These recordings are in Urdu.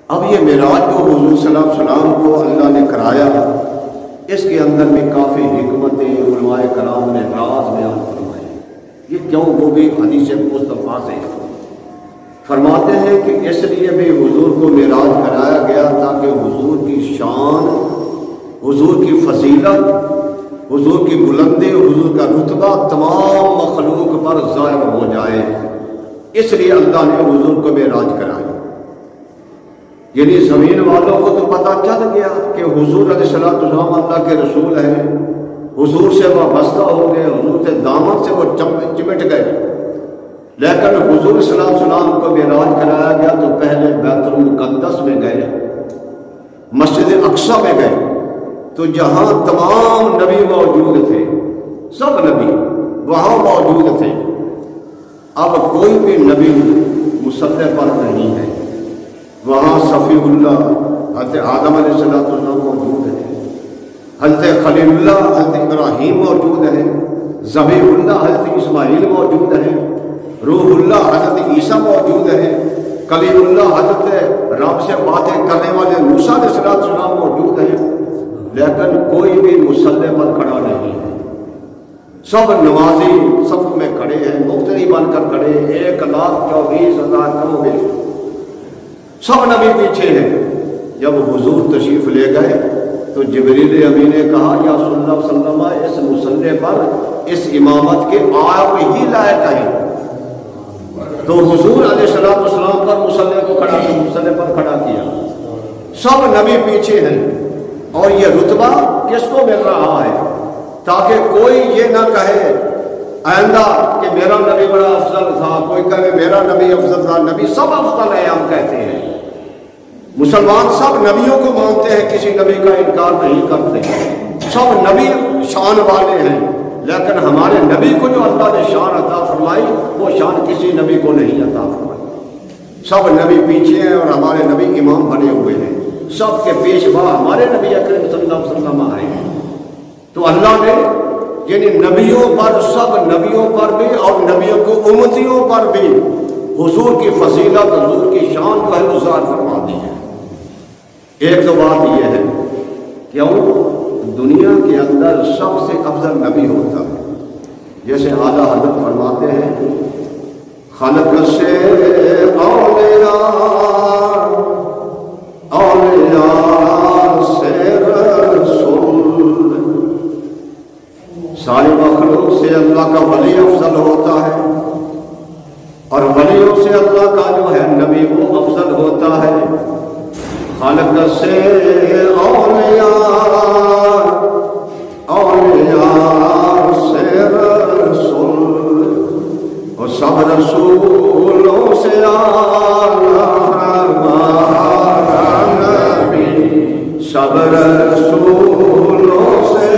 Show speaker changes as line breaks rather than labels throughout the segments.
اب یہ معراج کو حضور صلی اللہ علیہ وسلم کو اللہ نے کرایا، اس کے اندر بھی کافی حکمتیں علماء کرام نے راز بیان فرمائے۔ یہ کیوں؟ وہ بھی حدیث مصطفیٰ سے فرماتے ہیں کہ اس لیے بھی حضور کو معراج کرایا گیا تاکہ حضور کی شان، حضور کی فضیلت، حضور کی بلندی، حضور کا رتبہ تمام مخلوق پر ظاہر ہو جائے۔ اس لیے اللہ نے حضور کو معراج کرایا۔ یعنی زمین والوں کو تو پتہ چل گیا کہ حضور علیہ السلام اللہ کے رسول ہیں، حضور سے وابستہ ہو گئے، حضور سے دامن سے وہ چمٹ گئے، لیکن حضور صلی اللہ علیہ وسلم کو معراج کرایا گیا تو پہلے بیت المقدس میں گئے، مسجد اقصی میں گئے، تو جہاں تمام نبی موجود تھے، سب نبی وہاں موجود تھے۔ اب کوئی بھی نبی مصلی پر نہیں ہے، وہاں صفی اللہ حضرت آدم علیہ السلام موجود ہے، حضرت خلیل اللہ حضرت ابراہیم موجود ہے، ذبیح اللہ حضرت اسماعیل موجود ہے، روح اللہ حضرت عیسیٰ موجود ہے، کلیم اللہ حضرت رب سے باتیں کرنے والے موسیٰ علیہ السلام موجود ہیں، لیکن کوئی بھی مصلی پر کھڑا نہیں ہے۔ سب نمازی صف میں کھڑے ہیں، مقتدی بن کر کھڑے، 1,24,000 کم گے، سب نبی پیچھے ہیں۔ جب حضور تشریف لے گئے تو جبریل امین نے کہا یا صلی اللہ علیہ وسلم اس مصلی پر اس امامت کے آپ ہی لائق ہیں۔ تو حضور علیہ السلام پر مصلی پر کھڑا کیا، سب نبی پیچھے ہیں، اور یہ رتبہ کس کو مل رہا ہے تاکہ کوئی یہ نہ کہے آئندہ کہ میرا نبی بڑا افضل تھا، کوئی کہے میرا نبی افضل تھا۔ نبی سب افضل ہے، ہم کہتے ہیں مسلمان سب نبیوں کو مانتے ہیں، کسی نبی کا انکار نہیں کرتے، سب نبی شان والے ہیں، لیکن ہمارے نبی کو جو اللہ نے شان عطا فرمائی وہ شان کسی نبی کو نہیں عطا فرمائی۔ سب نبی پیچھے ہیں اور ہمارے نبی امام بنے ہوئے ہیں، سب کے پیشوا ہمارے نبی اکرم صلی اللہ علیہ وسلم آئے ہیں۔ تو اللہ نے یعنی نبیوں پر، سب نبیوں پر بھی اور نبیوں کو امتیوں پر بھی حضور کی فضیلت، حضور کی شان جو ہے وہ ظاہر فرما دی ہے۔ ایک تو بات یہ ہے کیوں دنیا کے اندر سب سے افضل نبی ہوتا ہے، جیسے اعلیٰ حضرت فرماتے ہیں خلق سے اولیاء سے رسول، ساری مخلوق سے اللہ کا ولی افضل ہوتا ہے، اور ولیوں سے اللہ کا جو ہے نبی وہ افضل ہوتا ہے۔ خالق سے اولیاء سے رسول، اور سب رسولوں سے سب رسولوں سے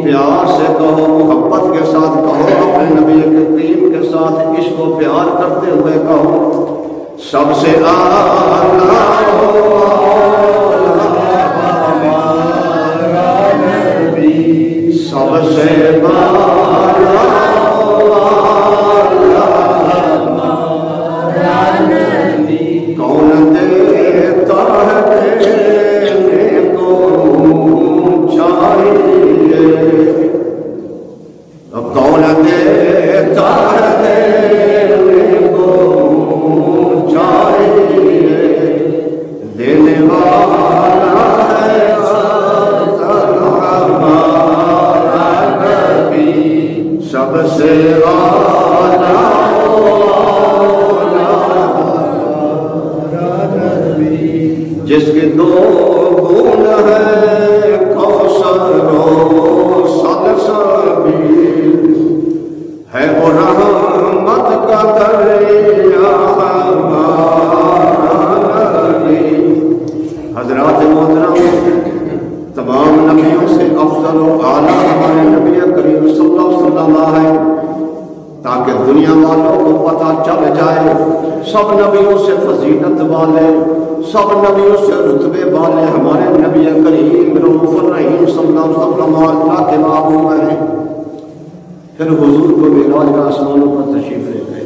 پیار سے کہو، محبت کے ساتھ کہو، اپنے نبی کریم کے ساتھ عشق و پیار کرتے ہوئے کہو سب سے اعلیٰ سب سے کون دیتا ہے دینے کو چاہیے، کون دیتا ہے دینے کو چاہیے، دینے والا ہے ہمارا نبی، سب سے جس کے دو گون ہے کوثر و سلسبیل، ہے وہ رحمت کا دریا ہمارا نبی۔ حضرات محترم، تمام نبیوں سے افضل و اعلیٰ ہمارے نبی کریم صلی اللہ علیہ وسلم ہے، تاکہ دنیا والوں کو پتہ چل جائے سب نبیوں سے فضیلت والے، سب نبیوں سے رتبے والے ہمارے نبی کریم رؤوف الرحیم صلی اللہ علیہ وسلم اللہ کے محبوب ہیں۔ پھر حضور کو معراج کا آسمانوں پر تشریف لے گئے،